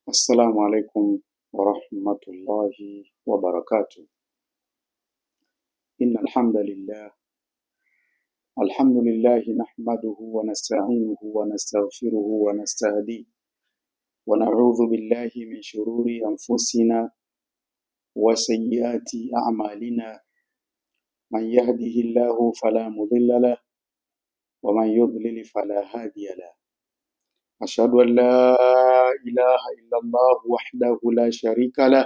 السلام عليكم ورحمة الله وبركاته. إن الحمد لله نحمده ونستعينه ونستغفره ونستهديه ونعوذ بالله من شرور أنفسنا وسيئات أعمالنا. من يهده الله فلا مضل له ومن يضلل فلا هادي له. أشهد أن لا إله إلا الله وحده لا شريك له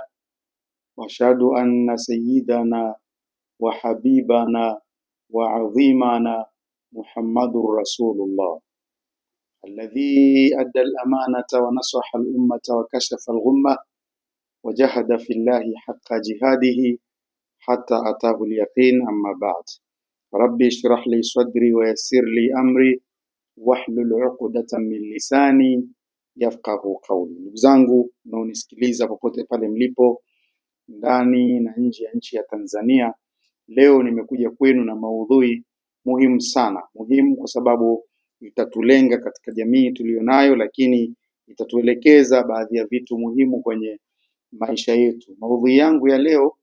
وأشهد أن سيدنا وحبيبنا وعظيمنا محمد رسول الله الذي أدى الأمانة ونصح الأمة وكشف الغمة وجاهد في الله حق جهاده حتى أتاه اليقين. أما بعد، ربي اشرح لي صدري ويسر لي أمري wahlul uqdatan min lisani yafqahu qawli. Ndugu zangu mnaonisikiliza popote pale mlipo ndani na nje ya nchi ya Tanzania, leo nimekuja kwenu na maudhui muhimu sana. Muhimu kwa sababu itatulenga katika jamii tulionayo, lakini itatuelekeza baadhi ya vitu muhimu kwenye maisha yetu. Maudhui yangu ya leo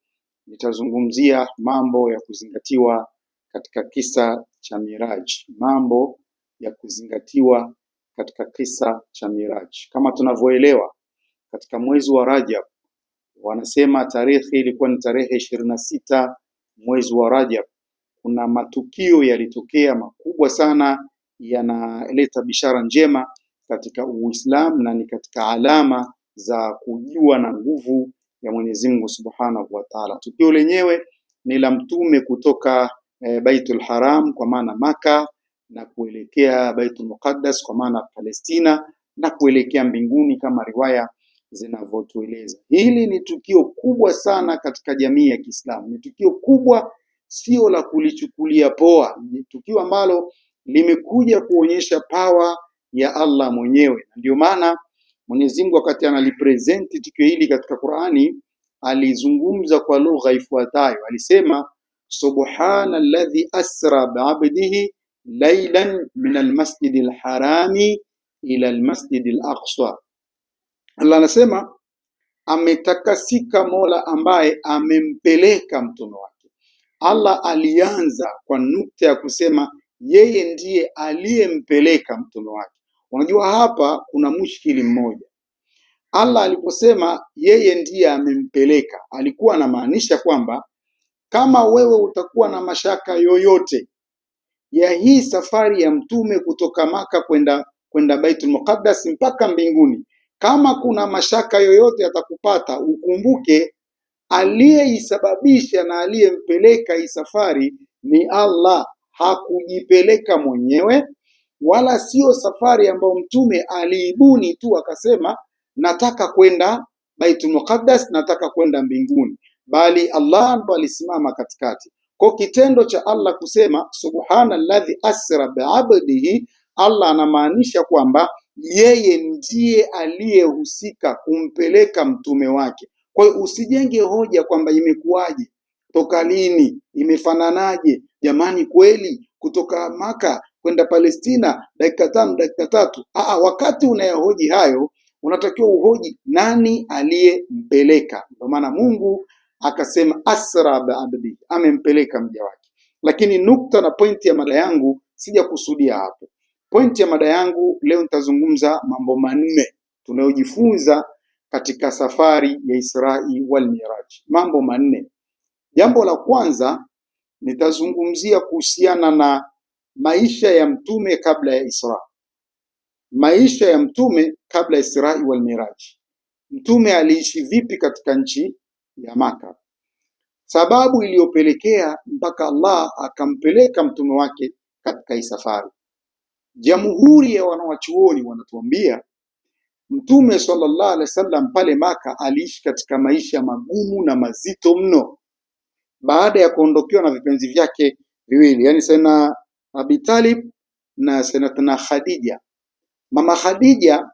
nitazungumzia mambo ya kuzingatiwa katika kisa cha Miraj. Mambo ya kuzingatiwa katika kisa cha Miraj. Kama tunavyoelewa, katika mwezi wa Rajab, wanasema tarehe ilikuwa ni tarehe 26 mwezi wa Rajab, kuna matukio yalitokea makubwa sana yanaleta bishara njema katika Uislamu na ni katika alama za kujua na nguvu ya Mwenyezi Mungu Subhanahu wa Ta'ala. Tukio lenyewe ni la mtume kutoka Baitul Haram kwa maana Maka na kuelekea Baitul Muqaddas kwa maana Palestina na kuelekea mbinguni kama riwaya zinavyotueleza. Hili ni tukio kubwa sana katika jamii ya Kiislamu. Ni tukio kubwa, sio la kulichukulia poa. Ni tukio ambalo limekuja kuonyesha power ya Allah mwenyewe. Ndio maana Mwenyezi Mungu wakati analipresent tukio hili katika Qur'ani alizungumza kwa lugha ifuatayo. Alisema subhanalladhi asra bi'abdihi laylan min almasjidil harami ila almasjidil aqsa. Allah anasema ametakasika Mola ambaye amempeleka mtume wake. Allah alianza kwa nukta ya kusema yeye ndiye aliyempeleka mtume wake. Unajua hapa kuna mushkili mmoja. Allah aliposema yeye ndiye amempeleka, alikuwa anamaanisha kwamba kama wewe utakuwa na mashaka yoyote ya hii safari ya mtume kutoka Maka kwenda Baitul Muqaddas mpaka mbinguni, kama kuna mashaka yoyote yatakupata, ukumbuke aliyeisababisha na aliyempeleka hii safari ni Allah. Hakujipeleka mwenyewe, wala sio safari ambayo mtume aliibuni tu akasema nataka kwenda Baitul Muqaddas, nataka kwenda mbinguni, bali Allah ndo alisimama katikati. Kwa kitendo cha Allah kusema subhanalladhi asra bi'abdihi, Allah anamaanisha kwamba yeye ndiye aliyehusika kumpeleka mtume wake. Kwa hiyo usijenge hoja kwamba imekuwaje, toka lini, imefananaje. Jamani, kweli kutoka Maka kwenda Palestina dakika 5 dakika 3? Wakati unayahoji hayo unatakiwa uhoji nani aliyempeleka. Ndio maana Mungu akasema asra bi'abdi, amempeleka mja wake. Lakini nukta na pointi ya mada yangu sija kusudia hapo. Pointi ya mada yangu leo nitazungumza mambo manne tunayojifunza katika safari ya Isra'i wal Miraj. Mambo manne. Jambo la kwanza nitazungumzia kuhusiana na maisha ya mtume kabla ya Isra. Maisha ya mtume kabla ya Isra'i wal Miraj. Mtume aliishi vipi katika nchi ya Maka? Sababu iliyopelekea mpaka Allah akampeleka mtume wake katika hii safari. Jamhuri ya wanawachuoni wanatuambia Mtume sallallahu alaihi wasallam pale Maka aliishi katika maisha magumu na mazito mno baada ya kuondokewa na vipenzi vyake viwili, yani Sayyidina Abi Talib na Sayyidatuna Khadija. Mama Khadija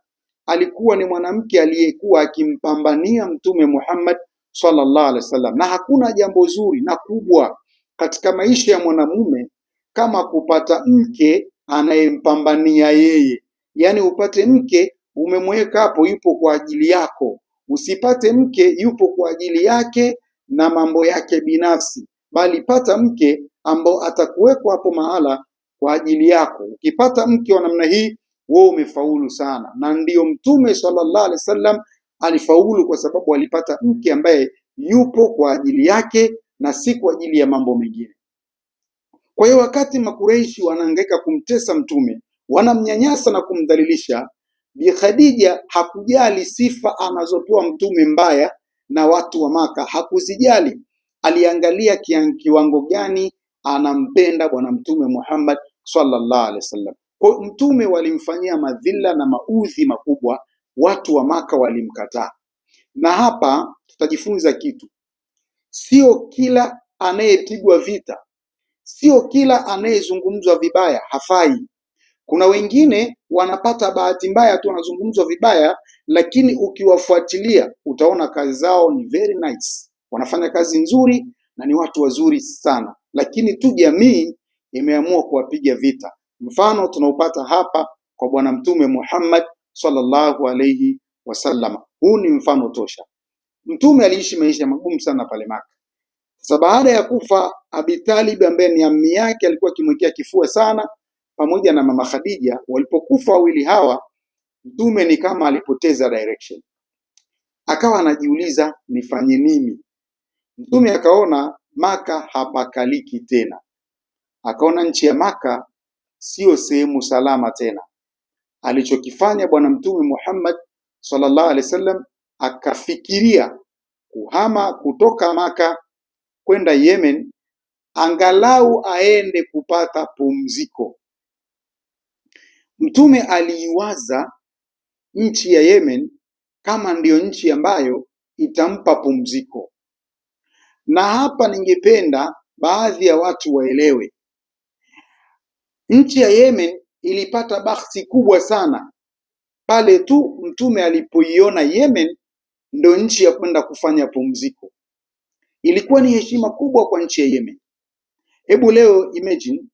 alikuwa ni mwanamke aliyekuwa akimpambania Mtume Muhammad sallallahu alaihi wasallam, na hakuna jambo zuri na kubwa katika maisha ya mwanamume kama kupata mke anayempambania yeye. Yani upate mke umemweka hapo yupo kwa ajili yako. Usipate mke yupo kwa ajili yake na mambo yake binafsi, bali pata mke ambao atakuwekwa hapo mahala kwa ajili yako. Ukipata mke wa namna hii, wewe umefaulu sana. Na ndiyo Mtume sallallahu alaihi wasallam alifaulu kwa sababu alipata mke ambaye yupo kwa ajili yake na si kwa ajili ya mambo mengine. Kwa hiyo wakati Makureishi wanahangaika kumtesa Mtume, wanamnyanyasa na kumdhalilisha, Bi Khadija hakujali sifa anazopewa Mtume mbaya na watu wa Maka, hakuzijali. Aliangalia kiwango gani anampenda bwana Mtume Muhammad sallallahu alaihi wasallam. Kwa Mtume walimfanyia madhila na maudhi makubwa, watu wa Maka walimkataa. Na hapa tutajifunza kitu. Sio kila anayepigwa vita, sio kila anayezungumzwa vibaya hafai. Kuna wengine wanapata bahati mbaya tu, wanazungumzwa vibaya, lakini ukiwafuatilia utaona kazi zao ni very nice, wanafanya kazi nzuri na ni watu wazuri sana, lakini tu jamii imeamua kuwapiga vita. Mfano tunaupata hapa kwa bwana Mtume Muhammad sallallahu alayhi wasallam. Huu ni mfano tosha. Mtume aliishi maisha magumu sana pale Maka. Sasa baada ya kufa Abi Talib ambaye ni ammi yake, alikuwa akimwekea kifua sana, pamoja na mama Khadija. Walipokufa wawili hawa, Mtume ni kama alipoteza direction, akawa anajiuliza nifanye nini. Mtume akaona Maka hapakaliki tena, akaona nchi ya Maka sio sehemu salama tena. Alichokifanya bwana Mtume Muhammad sallallahu alaihi wasallam, akafikiria kuhama kutoka Maka kwenda Yemen, angalau aende kupata pumziko. Mtume aliiwaza nchi ya Yemen kama ndiyo nchi ambayo itampa pumziko. Na hapa ningependa baadhi ya watu waelewe, nchi ya Yemen ilipata bahati kubwa sana pale tu Mtume alipoiona Yemen ndio nchi ya kwenda kufanya pumziko. Ilikuwa ni heshima kubwa kwa nchi ya Yemen. Hebu leo imagine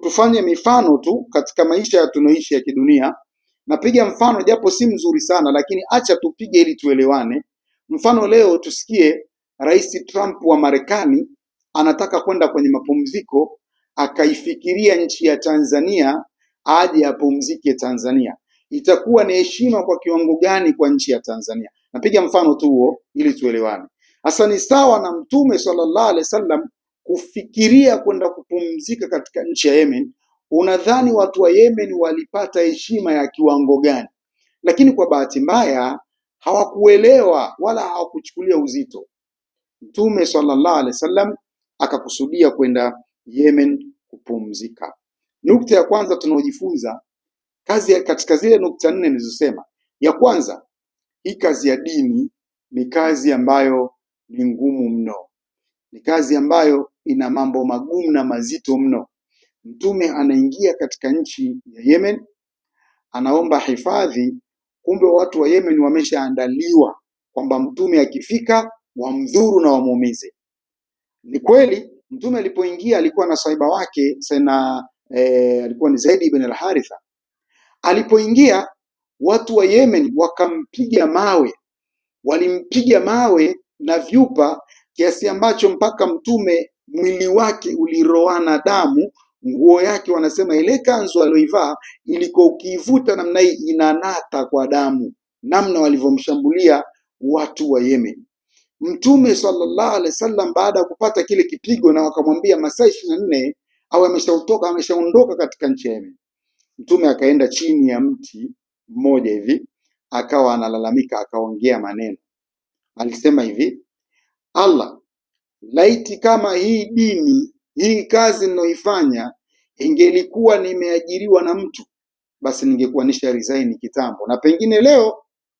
tufanye mifano tu katika maisha ya tunoishi ya kidunia. Napiga mfano japo si mzuri sana, lakini acha tupige ili tuelewane. Mfano leo tusikie Rais Trump wa Marekani anataka kwenda kwenye mapumziko, akaifikiria nchi ya Tanzania aje apumzike Tanzania. Itakuwa ni heshima kwa kiwango gani kwa nchi ya Tanzania? Napiga mfano tu huo ili tuelewane. Hasa ni sawa na Mtume sallallahu alaihi wasallam kufikiria kwenda kupumzika katika nchi ya Yemen. Unadhani watu wa Yemen walipata heshima ya kiwango gani? Lakini kwa bahati mbaya hawakuelewa wala hawakuchukulia uzito. Mtume sallallahu alaihi wasallam akakusudia kwenda Yemen kupumzika. Nukta ya kwanza tunaojifunza katika zile nukta 4 nilizosema. Ya kwanza, hii kazi ya dini ni kazi ambayo ni ngumu mno. Ni kazi ambayo ina mambo magumu na mazito mno. Mtume anaingia katika nchi ya Yemen, anaomba hifadhi, kumbe watu wa Yemen wameshaandaliwa kwamba Mtume akifika wamdhuru na wamuumize. Ni kweli Mtume alipoingia alikuwa na sahaba wake alikuwa ni Zaid ibn al-Haritha. Alipoingia watu wa Yemen wakampiga mawe, walimpiga mawe na vyupa kiasi ambacho mpaka Mtume mwili wake uliroana damu. Nguo yake wanasema ile kanzu aliyoivaa ilikuwa ukiivuta namna hii inanata kwa damu, namna walivyomshambulia watu wa Yemen. Mtume sallallahu alaihi wasallam baada ya kupata kile kipigo na wakamwambia masaa 24 au ameshaondoka katika nchi ya Yemen, Mtume akaenda chini ya mti mmoja hivi, akawa analalamika, akaongea maneno. Alisema hivi: Allah, laiti kama hii dini, hii kazi ninayoifanya ingelikuwa nimeajiriwa na mtu, basi ningekuwa nisha resign kitambo, na pengine leo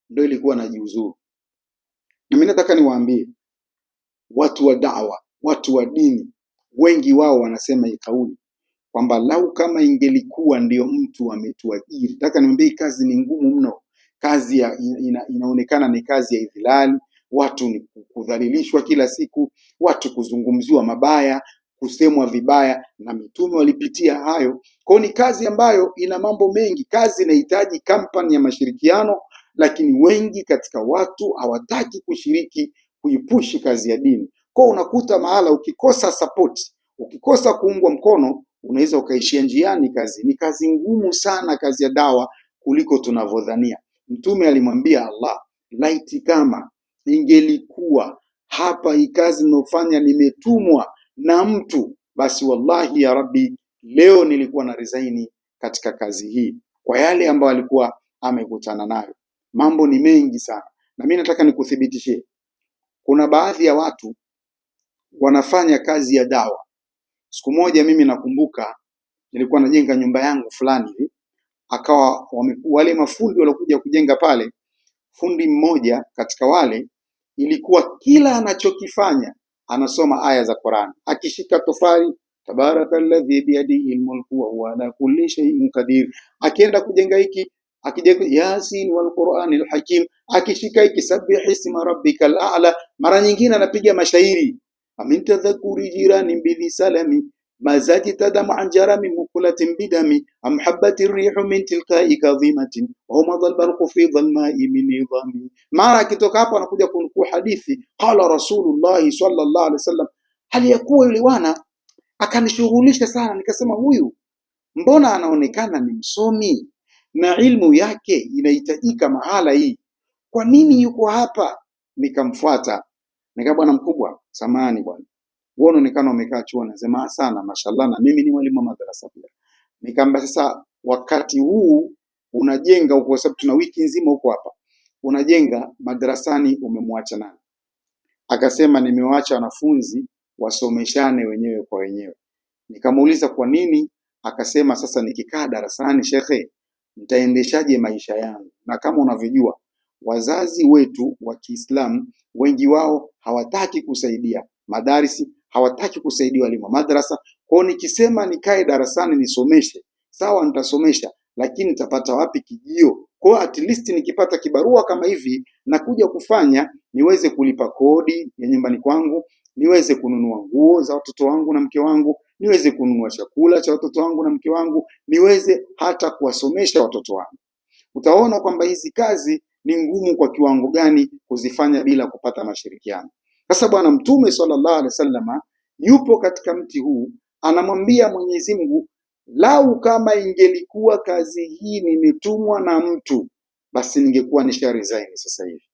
ndio ilikuwa najiuzuru. Na mimi nataka niwaambie watu wa da'wa, watu wa dini, wengi wao wanasema hii kauli kwamba lau kama ingelikuwa ndio mtu ametuajiri. Nataka niwaambie kazi ni ngumu mno. Kazi inaonekana ni kazi ya idhilali, watu ni kudhalilishwa kila siku, watu kuzungumziwa mabaya, kusemwa vibaya, na mitume walipitia hayo. Kwa ni kazi ambayo ina mambo mengi. Kazi inahitaji kampani ya mashirikiano, lakini wengi katika watu hawataki kushiriki kuipushi kazi ya dini. Kwa unakuta mahala ukikosa support, ukikosa kuungwa mkono, unaweza ukaishia njiani. Ni kazi ngumu sana, kazi ya dawa, kuliko tunavyodhania. Mtume alimwambia Allah, laiti kama ingelikuwa hapa hii kazi ninayofanya nimetumwa na mtu, basi wallahi ya Rabbi, leo nilikuwa na resign katika kazi hii, kwa yale ambayo alikuwa amekutana nayo. Mambo ni mengi sana, na mimi nataka nikuthibitishie, kuna baadhi ya watu wanafanya kazi ya dawa. Siku moja mimi nakumbuka nilikuwa najenga nyumba yangu fulani hivi, akawa wale mafundi waliokuja kujenga pale, fundi mmoja katika wale ilikuwa kila anachokifanya anasoma aya za Qur'an. Akishika tofali, tabarakalladhi biyadihi almulku wa huwa ala kulli shay'in qadir. Akienda kujenga hiki, akijenga Yasin wal Qur'anil hakim, akishika hiki sabbih isma rabbikal a'la. Mara nyingine anapiga mashairi, amin tadhakuri jirani bidhi salami mazaji tadamu anjara min mukulatin bidami amhabbati rihu min tilkai kadhimatin wa madhal barqu fi dhalma'i min nidhami. Mara akitoka hapo anakuja kunukuu hadithi, qala Rasulullah sallallahu alaihi wasallam. Hali ya kuwa yule wana akanishughulisha sana, nikasema huyu mbona anaonekana ni msomi na ilmu yake inahitajika mahala hii, kwa nini yuko hapa? Nikamfuata, bwana mkubwa, samahani bwana, wewe unaonekana umekaa chuo. Nasema sana, mashallah, na mimi ni mwalimu wa madrasa pia. Nikamwambia sasa, wakati huu unajenga huko, sababu tuna wiki nzima huko hapa, unajenga madrasani, umemwacha nani? Akasema nimewaacha wanafunzi wasomeshane wenyewe kwa wenyewe. Nikamuuliza kwa nini? Akasema sasa nikikaa darasani shekhe, nitaendeshaje maisha yangu? Na kama unavyojua wazazi wetu wa Kiislamu wengi wao hawataki kusaidia madarisi, hawataki kusaidia walimu madrasa. Kwa nikisema nikae darasani nisomeshe, sawa, nitasomesha, lakini nitapata wapi kijio? Kwa at least nikipata kibarua kama hivi na kuja kufanya, niweze kulipa kodi ya nyumbani kwangu, niweze kununua nguo za watoto wangu na mke wangu, niweze kununua chakula cha watoto wangu na mke wangu, niweze hata kuwasomesha watoto wangu. Utaona kwamba hizi kazi ni ngumu kwa kiwango gani kuzifanya bila kupata mashirikiano. Sasa bwana Mtume sallallahu alaihi wasallam yupo katika mti huu, anamwambia Mwenyezi Mungu, lau kama ingelikuwa kazi hii nimetumwa na mtu, basi ningekuwa nisharesign sasa hivi.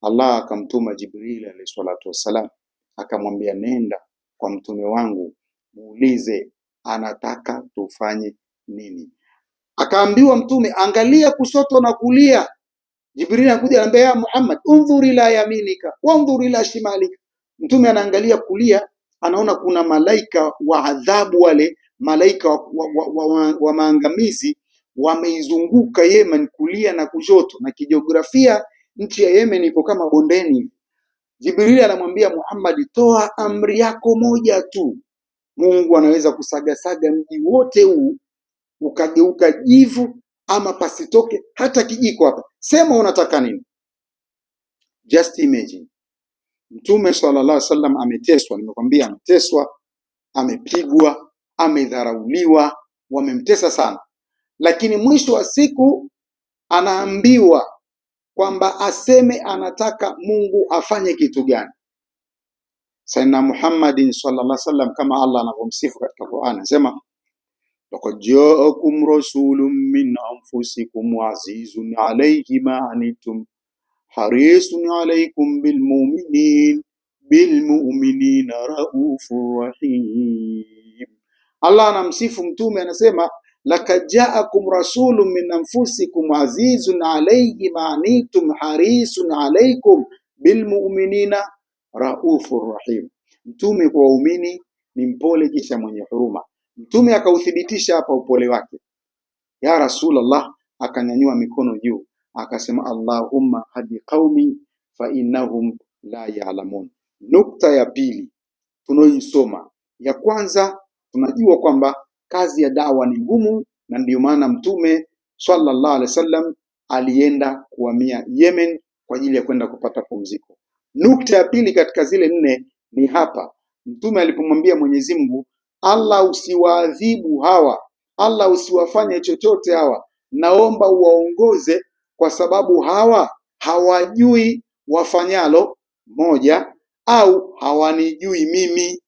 Allah akamtuma Jibril alayhi salatu wasalam, akamwambia nenda kwa mtume wangu, muulize anataka tufanye nini. Akaambiwa mtume, angalia kushoto na kulia. Jibril anakuja anambia, ya Muhammad, undhur ila yaminika wa undhur ila shimalika. Mtume anaangalia kulia, anaona kuna malaika wa adhabu, wale malaika wa maangamizi wameizunguka Yemen kulia na kushoto, na kijiografia nchi ya Yemen iko kama bondeni. Jibril anamwambia Muhammad, toa amri yako moja tu, Mungu anaweza kusagasaga mji wote huu ukageuka jivu, ama pasitoke hata kijiko hapa. Sema unataka nini? Just imagine, Mtume sallallahu alaihi wasallam ameteswa, nimekwambia ameteswa, amepigwa, amedharauliwa, wamemtesa sana, lakini mwisho wa siku anaambiwa kwamba aseme anataka Mungu afanye kitu gani. Sayyidina Muhammadin sallallahu alaihi wasallam, kama Allah anavyomsifu katika Qur'an, anasema laqad ja'akum rasulun min anfusikum azizun alayhi ma anittum harisun alaykum bilmu'minina raufur rahim. Allah anamsifu mtume, anasema laqad ja'akum rasulun min anfusikum azizun alayhi ma anittum harisun alaykum bilmu'minina raufur rahim. Mtume kwa waumini ni mpole kisha mwenye huruma. Mtume akauthibitisha hapa upole wake. Ya Rasulullah akanyanyua mikono juu akasema, Allahumma hadi qaumi fa innahum la ya'lamun. Nukta ya pili tunaoisoma, ya kwanza tunajua kwamba kazi ya dawa ni ngumu, na ndio maana Mtume sallallahu alaihi wasallam alienda kuhamia Yemen kwa ajili ya kwenda kupata pumziko. Nukta ya pili katika zile nne ni hapa, Mtume alipomwambia Mwenyezi Mungu, Allah usiwaadhibu hawa, Allah usiwafanye chochote hawa, naomba uwaongoze kwa sababu hawa hawajui wafanyalo, moja, au hawanijui mimi.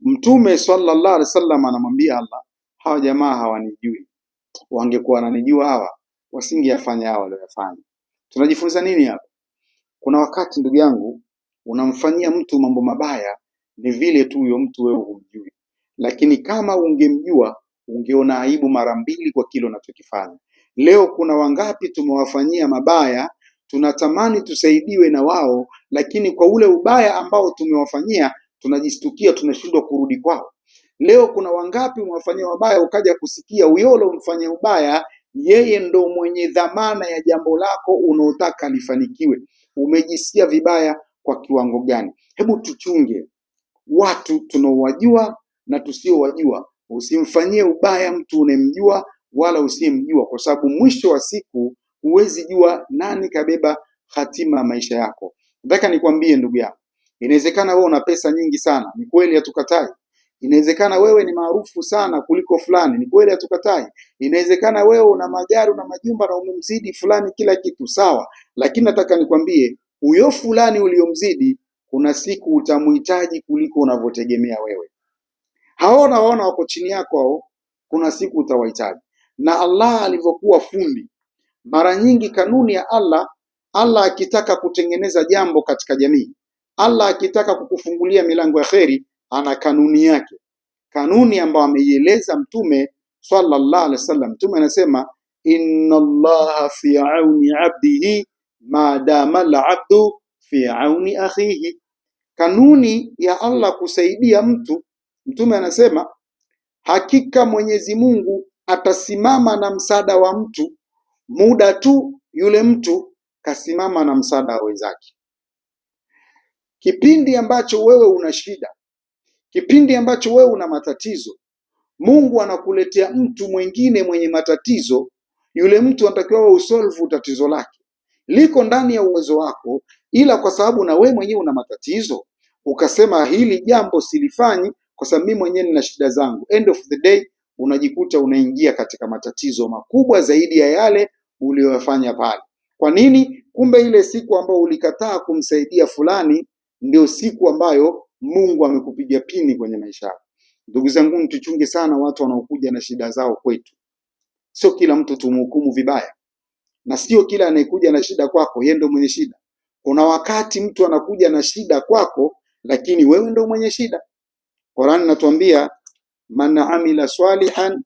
Mtume sallallahu alaihi wasallam anamwambia Allah, hawa jamaa hawanijui, wangekuwa wananijua hawa wasingeyafanya hawa waliyofanya. Tunajifunza nini hapa? Kuna wakati ndugu yangu unamfanyia mtu mambo mabaya, ni vile tu huyo mtu wewe humjui, lakini kama ungemjua ungeona aibu mara mbili kwa kile unachokifanya. Leo kuna wangapi tumewafanyia mabaya, tunatamani tusaidiwe na wao, lakini kwa ule ubaya ambao tumewafanyia tunajistukia, tunashindwa kurudi kwao. Leo kuna wangapi umewafanyia mabaya, ukaja kusikia uyolo mfanye ubaya yeye ndo mwenye dhamana ya jambo lako unaotaka lifanikiwe. Umejisikia vibaya kwa kiwango gani? Hebu tuchunge watu tunaowajua na tusiowajua. Usimfanyie ubaya mtu unemjua wala usiyemjua, kwa sababu mwisho wa siku huwezi jua nani kabeba hatima ya maisha yako. Nataka nikwambie ndugu yangu, inawezekana wewe una pesa nyingi sana, ni kweli, hatukatai. Inawezekana wewe ni maarufu sana kuliko fulani, ni kweli, hatukatai. Inawezekana wewe una magari na majumba na umemzidi fulani kila kitu, sawa. Lakini nataka nikwambie, huyo fulani uliomzidi kuna siku utamhitaji kuliko unavyotegemea wewe. Hao naona wako chini yako hao, kuna siku utawahitaji. Na Allah alivyokuwa fundi, mara nyingi kanuni ya Allah akitaka kutengeneza jambo katika jamii, Allah akitaka kukufungulia milango ya kheri, ana kanuni yake, kanuni ambayo ameieleza Mtume sallallahu alaihi wasallam. Mtume anasema, inna Allaha fi auni abdihi ma dama al-abdu fi auni akhihi. Kanuni ya Allah kusaidia mtu, Mtume anasema hakika Mwenyezi Mungu atasimama na msaada wa mtu muda tu yule mtu kasimama na msaada wa wenzake. Kipindi ambacho wewe una shida, kipindi ambacho wewe una matatizo, Mungu anakuletea mtu mwingine mwenye matatizo. Yule mtu anatakiwa usolve tatizo lake, liko ndani ya uwezo wako, ila kwa sababu na wewe mwenyewe una matatizo ukasema hili jambo silifanyi kwa sababu mimi mwenyewe nina shida zangu, end of the day unajikuta unaingia katika matatizo makubwa zaidi ya yale uliyofanya pale. Kwa nini? Kumbe ile siku ambayo ulikataa kumsaidia fulani ndio siku ambayo Mungu amekupiga pini kwenye maisha yako. Ndugu zangu, tuchunge sana watu wanaokuja na shida zao kwetu. Sio kila mtu tumhukumu vibaya, na sio kila anayekuja na shida kwako yeye ndio mwenye shida. Kuna wakati mtu anakuja na shida kwako, lakini wewe ndio mwenye shida. Qur'an inatuambia, man amila salihan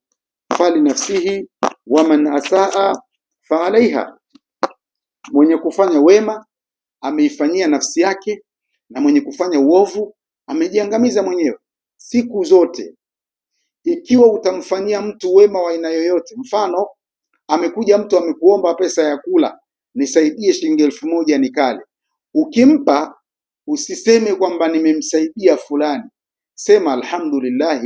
fali nafsihi wa man asaa fa alaiha. Mwenye kufanya wema ameifanyia nafsi yake, na mwenye kufanya uovu amejiangamiza mwenyewe. Siku zote ikiwa utamfanyia mtu wema wa aina yoyote, mfano amekuja mtu amekuomba pesa ya kula, nisaidie shilingi 1000 nikale, ukimpa usiseme kwamba nimemsaidia fulani, sema alhamdulillah,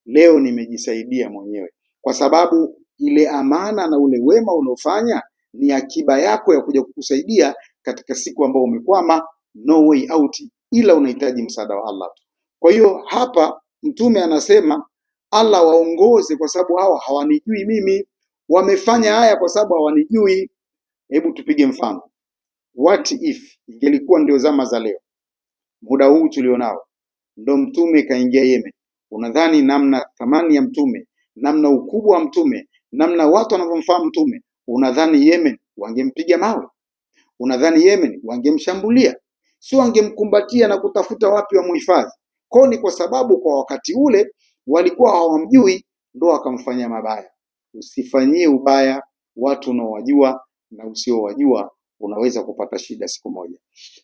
leo nimejisaidia mwenyewe, kwa sababu ile amana na ule wema uliofanya ni akiba yako ya kuja kukusaidia katika siku ambayo umekwama, no way out, ila unahitaji msaada wa Allah. Kwa hiyo hapa Mtume anasema Allah waongoze kwa sababu hawa hawanijui mimi, wamefanya haya kwa sababu hawanijui. Hebu tupige mfano. What if ingelikuwa ndio zama za leo, muda huu tulionao, ndo Mtume kaingia Yemen? Unadhani namna thamani ya Mtume, namna ukubwa wa Mtume, namna watu wanavyomfahamu Mtume, unadhani Yemen wangempiga mawe? Unadhani Yemen wangemshambulia? Sio wangemkumbatia na kutafuta wapi wa muhifadhi? Kwa ni kwa sababu kwa wakati ule walikuwa hawamjui, ndo wakamfanyia mabaya. Usifanyie ubaya watu unaowajua, na usiowajua unaweza kupata shida siku moja.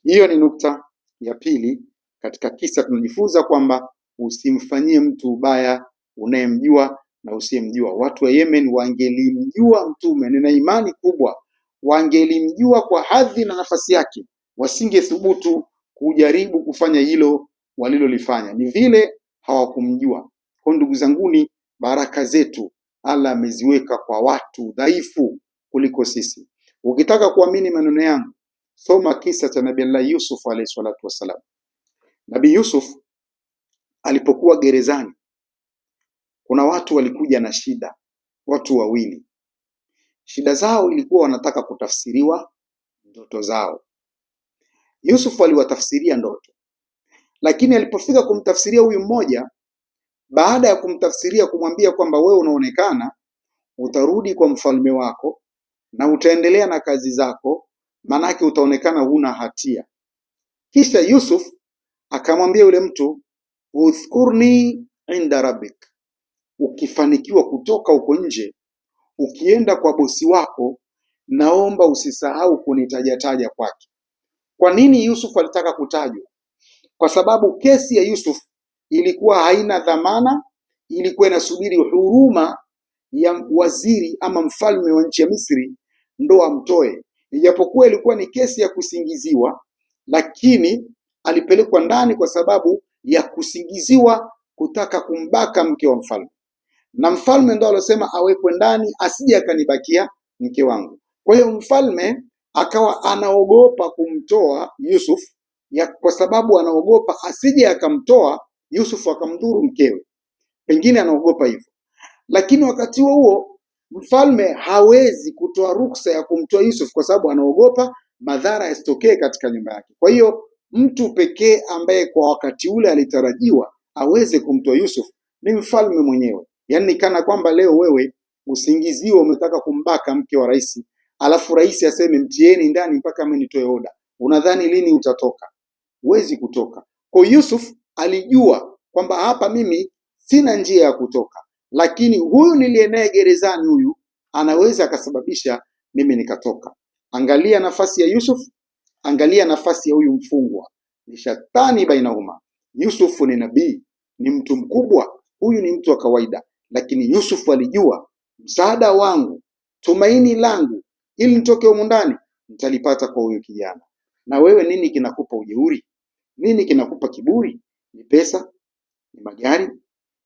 Hiyo ni nukta ya pili katika kisa. Tunajifunza kwamba usimfanyie mtu ubaya unayemjua na usiyemjua. Watu wa Yemen wangelimjua Mtume, nina imani kubwa wangelimjua kwa hadhi na nafasi yake, wasingethubutu kujaribu kufanya hilo walilolifanya, ni vile hawakumjua. Kwa ndugu zanguni, baraka zetu Allah ameziweka kwa watu dhaifu kuliko sisi. Ukitaka kuamini maneno yangu, soma kisa cha Nabii Allah Yusuf alayhi salatu wasalam. Nabii Yusuf alipokuwa gerezani, kuna watu walikuja na shida, watu wawili. Shida zao ilikuwa wanataka kutafsiriwa ndoto zao. Yusuf aliwatafsiria ndoto, lakini alipofika kumtafsiria huyu mmoja, baada ya kumtafsiria kumwambia kwamba wewe unaonekana utarudi kwa mfalme wako na utaendelea na kazi zako, manake utaonekana huna hatia. Kisha Yusuf akamwambia yule mtu, udhkurni inda rabbik, ukifanikiwa kutoka huko nje ukienda kwa bosi wako, naomba usisahau kunitajataja kwake. Kwa nini Yusuf alitaka kutajwa? Kwa sababu kesi ya Yusuf ilikuwa haina dhamana, ilikuwa inasubiri huruma ya waziri ama mfalme wa nchi ya Misri ndo amtoe. Ijapokuwa ilikuwa ni kesi ya kusingiziwa, lakini alipelekwa ndani kwa sababu ya kusingiziwa kutaka kumbaka mke wa mfalme, na mfalme ndo alosema awekwe ndani asije akanibakia mke wangu. Kwa hiyo mfalme akawa anaogopa kumtoa Yusuf kwa sababu anaogopa asije akamtoa Yusuf akamdhuru mkewe, pengine anaogopa hivyo. Lakini wakati huo mfalme hawezi kutoa ruksa ya kumtoa Yusuf kwa sababu anaogopa madhara yasitokee katika nyumba yake. Kwa hiyo mtu pekee ambaye kwa wakati ule alitarajiwa aweze kumtoa Yusuf ni mfalme mwenyewe. Yaani kana kwamba leo wewe usingiziwe umetaka kumbaka mke wa rais, alafu rais aseme mtieni ndani mpaka mimi nitoe oda. Unadhani lini utatoka? Huwezi kutoka. Kwa Yusuf alijua kwamba hapa mimi sina njia ya kutoka, lakini huyu niliye naye gerezani huyu anaweza akasababisha mimi nikatoka. Angalia nafasi ya Yusuf, angalia nafasi ya huyu mfungwa. Ni shatani bainahuma. Yusuf ni nabii, ni mtu mkubwa, huyu ni mtu wa kawaida, lakini Yusuf alijua msaada wangu, tumaini langu ili nitoke humu ndani nitalipata kwa huyu kijana. Na wewe nini kinakupa ujeuri? Nini kinakupa kiburi? Ni pesa, ni magari,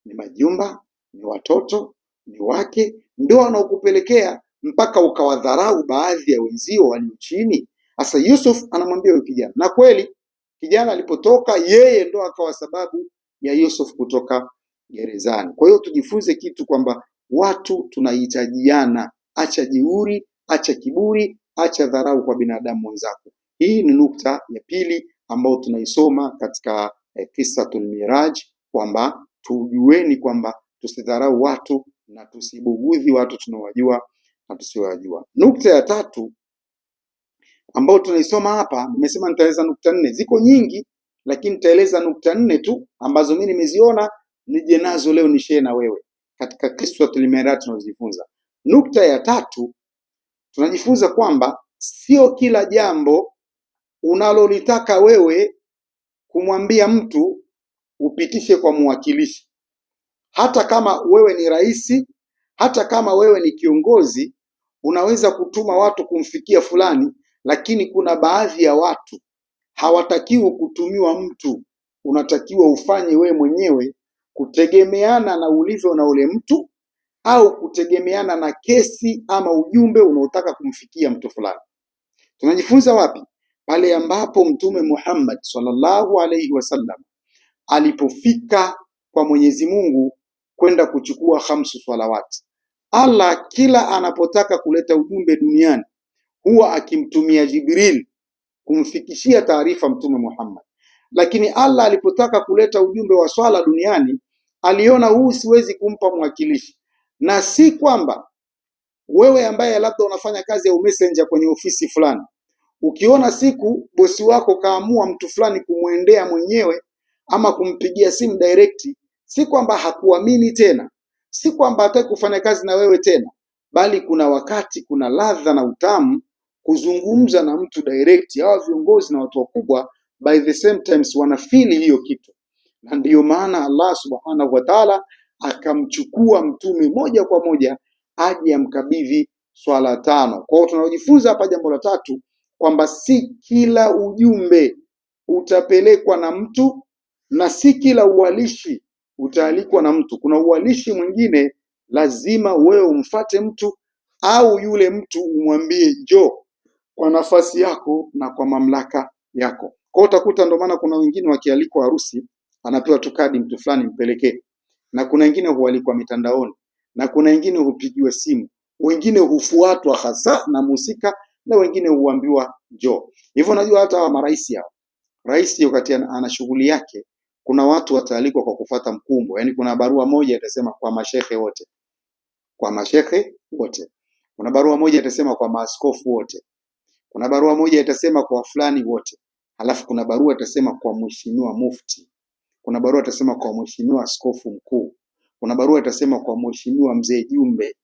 ni majumba, ni watoto, ni wake, ndio wanaokupelekea mpaka ukawadharau baadhi ya wenzio walio chini. Sasa Yusuf anamwambia huyu kijana, na kweli kijana alipotoka yeye ndo akawa sababu ya Yusuf kutoka gerezani. Kwa hiyo tujifunze kitu kwamba watu tunahitajiana. Acha jeuri, acha kiburi, acha dharau kwa binadamu wenzako. Hii ni nukta ya pili ambayo tunaisoma katika Qisatul Miraj, kwamba tujueni kwamba tusidharau watu na tusibugudhi watu tunawajua na tusiowajua. Nukta ya tatu ambayo tunaisoma hapa, nimesema nitaeleza nukta 4, ziko nyingi lakini nitaeleza nukta 4 tu ambazo mimi nimeziona nije nazo leo nishare na wewe katika Qisatul Miraj tunazojifunza. Nukta ya tatu tunajifunza kwamba sio kila jambo unalolitaka wewe kumwambia mtu upitishe kwa mwakilishi. Hata kama wewe ni rais, hata kama wewe ni kiongozi, unaweza kutuma watu kumfikia fulani, lakini kuna baadhi ya watu hawatakiwi kutumiwa mtu. Unatakiwa ufanye wewe mwenyewe kutegemeana na ulivyo na ule mtu, au kutegemeana na kesi ama ujumbe unaotaka kumfikia mtu fulani. Tunajifunza wapi? Pale ambapo Mtume Muhammad sallallahu alaihi wasallam alipofika kwa Mwenyezi Mungu kwenda kuchukua 5 salawati. Allah kila anapotaka kuleta ujumbe duniani huwa akimtumia Jibril kumfikishia taarifa Mtume Muhammad. Lakini Allah alipotaka kuleta ujumbe wa swala duniani aliona huu siwezi kumpa mwakilishi. Na si kwamba wewe ambaye labda unafanya kazi ya messenger kwenye ofisi fulani, ukiona siku bosi wako kaamua mtu fulani kumwendea mwenyewe ama kumpigia simu direct, si kwamba hakuamini tena, si kwamba hataki kufanya kazi na wewe tena, bali kuna wakati kuna ladha na utamu kuzungumza na mtu direct. Hawa viongozi na watu wakubwa by the same times wanafili hiyo kitu, na ndiyo maana Allah subhanahu wa ta'ala akamchukua mtume moja kwa moja aje amkabidhi swala 5. Kwa hiyo tunajifunza hapa jambo la tatu kwamba si kila ujumbe utapelekwa na mtu na si kila uwalishi utaalikwa na mtu. Kuna uwalishi mwingine lazima wewe umfate mtu au yule mtu umwambie njoo kwa nafasi yako na kwa mamlaka yako. Kwa utakuta ndo maana kuna wengine wakialikwa harusi anapewa tu kadi, mtu fulani mpelekee, na kuna wengine hualikwa mitandaoni, na kuna wengine hupigiwa simu, wengine hufuatwa hasa na musika, na wengine huambiwa njoo. Hivyo najua hata hawa marais hao, rais wakati ana shughuli yake, kuna watu wataalikwa kwa kufata mkumbo. Yani kuna barua moja itasema kwa mashehe wote, kwa mashehe wote. Kuna barua moja itasema kwa maaskofu wote. Kuna barua moja itasema kwa fulani wote. Alafu kuna barua itasema kwa mheshimiwa mufti. Kuna barua itasema kwa mheshimiwa askofu mkuu. Kuna barua itasema kwa mheshimiwa mzee Jumbe.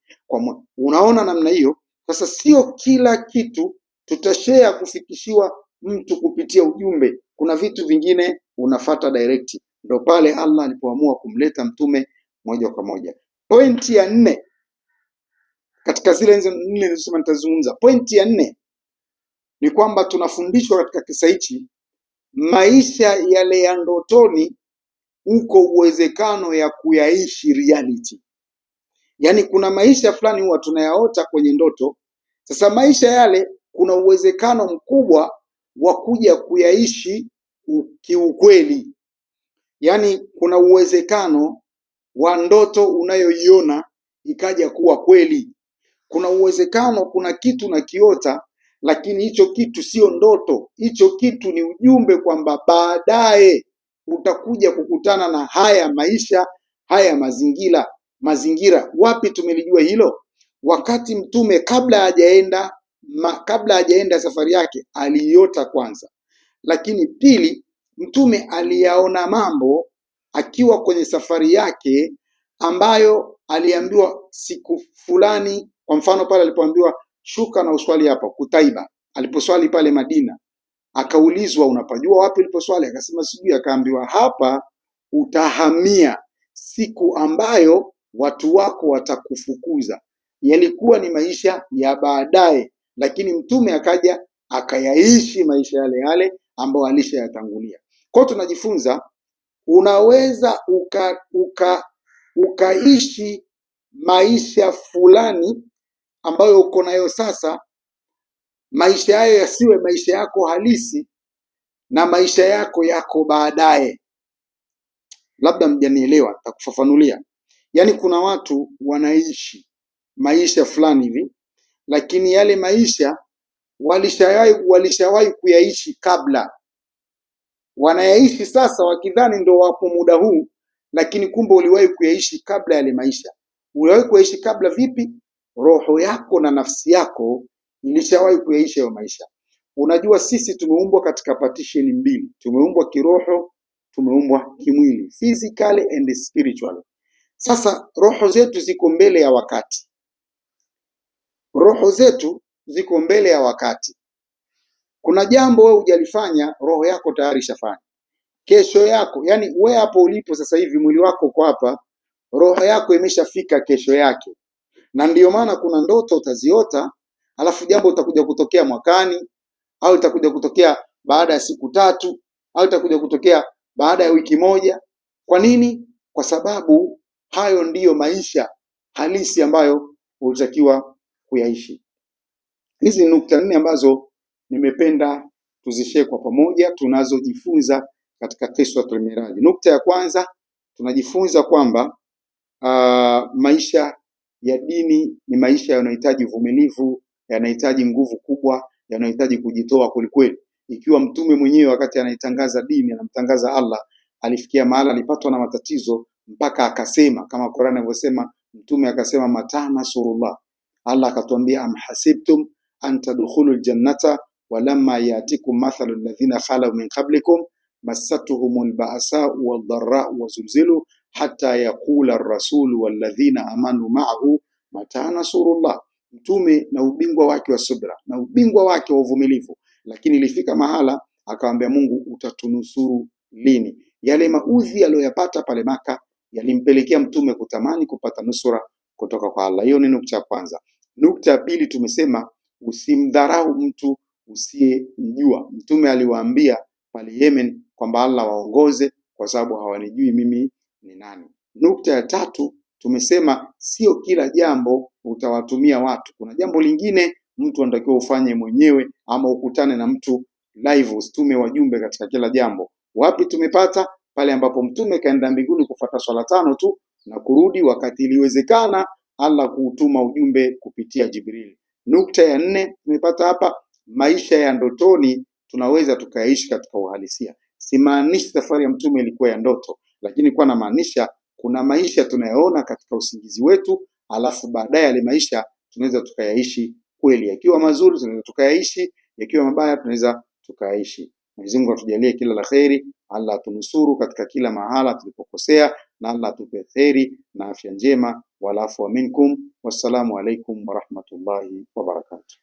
Unaona namna hiyo? Sasa sio kila kitu tutashare kufikishiwa mtu kupitia ujumbe. Kuna vitu vingine unafata direct. Ndio pale Allah alipoamua kumleta mtume moja kwa moja. Pointi ya 4 katika zile 4 nilisema nitazungumza. Pointi ya 4 ni kwamba tunafundishwa katika kisa hichi, maisha yale ya ndotoni uko uwezekano ya kuyaishi reality. Yani kuna maisha fulani huwa tunayaota kwenye ndoto. Sasa maisha yale kuna uwezekano mkubwa wa kuja kuyaishi kiukweli. Yani kuna uwezekano wa ndoto unayoiona ikaja kuwa kweli. Kuna uwezekano kuna kitu na kiota, lakini hicho kitu sio ndoto. Hicho kitu ni ujumbe kwamba baadaye utakuja kukutana na haya maisha, haya mazingira. Wapi tumelijua hilo? Wakati mtume kabla hajaenda safari yake aliota kwanza, lakini pili mtume aliyaona mambo akiwa kwenye safari yake ambayo aliambiwa siku fulani. Kwa mfano pale alipoambiwa shuka na uswali hapa Kutaiba, aliposwali pale Madina, akaulizwa unapajua wapi uliposwali? Akasema sijui. Akaambiwa hapa utahamia siku ambayo watu wako watakufukuza. Yalikuwa ni maisha ya baadaye, lakini mtume akaja akayaishi maisha yale yale ambayo alishayatangulia. Kwa tunajifunza unaweza ukaishi maisha fulani ambayo uko nayo sasa, maisha hayo yasiwe maisha yako halisi na maisha yako baadaye. Labda mjanielewa, nitakufafanulia. Yani kuna watu wanaishi maisha fulani hivi, lakini yale maisha walishawahi kuyaishi kabla. Wanayaishi sasa wakidhani ndo wapo muda huu, lakini kumbe uliwahi kuyaishi kabla yale maisha. Uliwahi kuyaishi kabla vipi? Roho yako na nafsi yako ilishawahi kuyaishi hayo maisha. Unajua sisi tumeumbwa katika partition mbili. Tumeumbwa kiroho, tumeumbwa kimwili, physically and spiritually. Sasa roho zetu ziko mbele ya wakati. Roho zetu ziko mbele ya wakati. Kuna jambo wewe hujalifanya, roho yako tayari shafanya. Kesho yako, yani wewe hapo ulipo sasa hivi, mwili wako uko hapa, roho yako imeshafika kesho yake. Na ndiyo maana kuna ndoto utaziota, alafu jambo utakuja kutokea mwakani, au itakuja kutokea baada ya siku 3, au itakuja kutokea baada ya wiki moja. Kwa nini? Kwa sababu hayo ndiyo maisha halisi ambayo unatakiwa kuyaishi. Hizi nukta 4 ambazo nimependa tuzishare kwa pamoja, tunazojifunza katika Qissatul Miraj. Nukta ya kwanza, tunajifunza kwamba maisha ya dini ni maisha yanayohitaji uvumilivu, yanahitaji nguvu kubwa, yanahitaji kujitoa kwelikweli. Ikiwa mtume mwenyewe wakati anaitangaza dini, anamtangaza Allah, alifikia mahali alipatwa na matatizo mpaka akasema, kama Qur'an inavyosema, mtume akasema mata nasrullah. Allah akatuambia am hasibtum an tadkhulul jannata walamma yatikum mathalu alladhina khalu min qablikum massatuhumul ba'sa wadh-dharra wazulzilu hatta yaqula ar-rasul walladhina amanu ma'ahu mata nasrullah. Mtume na ubingwa wake wa subra na ubingwa wake wa uvumilivu, lakini ilifika mahala akamwambia Mungu, utatunusuru lini? Yale maudhi aliyopata pale Maka yalimpelekea mtume kutamani kupata nusura kutoka kwa Allah. Hiyo ni nukta ya kwanza. Nukta ya pili, tumesema usimdharau mtu usiyemjua. Mtume aliwaambia pale Yemen kwamba Allah waongoze kwa sababu hawanijui mimi ni nani. Nukta ya tatu, tumesema sio kila jambo utawatumia watu. Kuna jambo lingine mtu anatakiwa ufanye mwenyewe, ama ukutane na mtu live, usitume wajumbe katika kila jambo. Wapi tumepata? Pale ambapo mtume kaenda mbinguni kufuata swala 5 tu na kurudi, wakati iliwezekana Allah kuutuma ujumbe kupitia Jibril. Nukta ya 4 tumepata hapa, maisha ya ndotoni tunaweza tukaishi katika uhalisia. Simaanishi safari ya mtume ilikuwa ya ndoto, lakini kwa namaanisha kuna maisha tunayoona katika usingizi wetu, alafu baadaye yale maisha tunaweza tukayaishi kweli. Yakiwa mazuri tunaweza tukayaishi, yakiwa mabaya tunaweza tukayaishi. Mwenyezi Mungu atujalie kila la kheri, Allah atunusuru katika kila mahala tulipokosea, na Allah atupe kheri na afya njema. Walafu minkum. Wassalamu alaikum warahmatullahi wabarakatuh.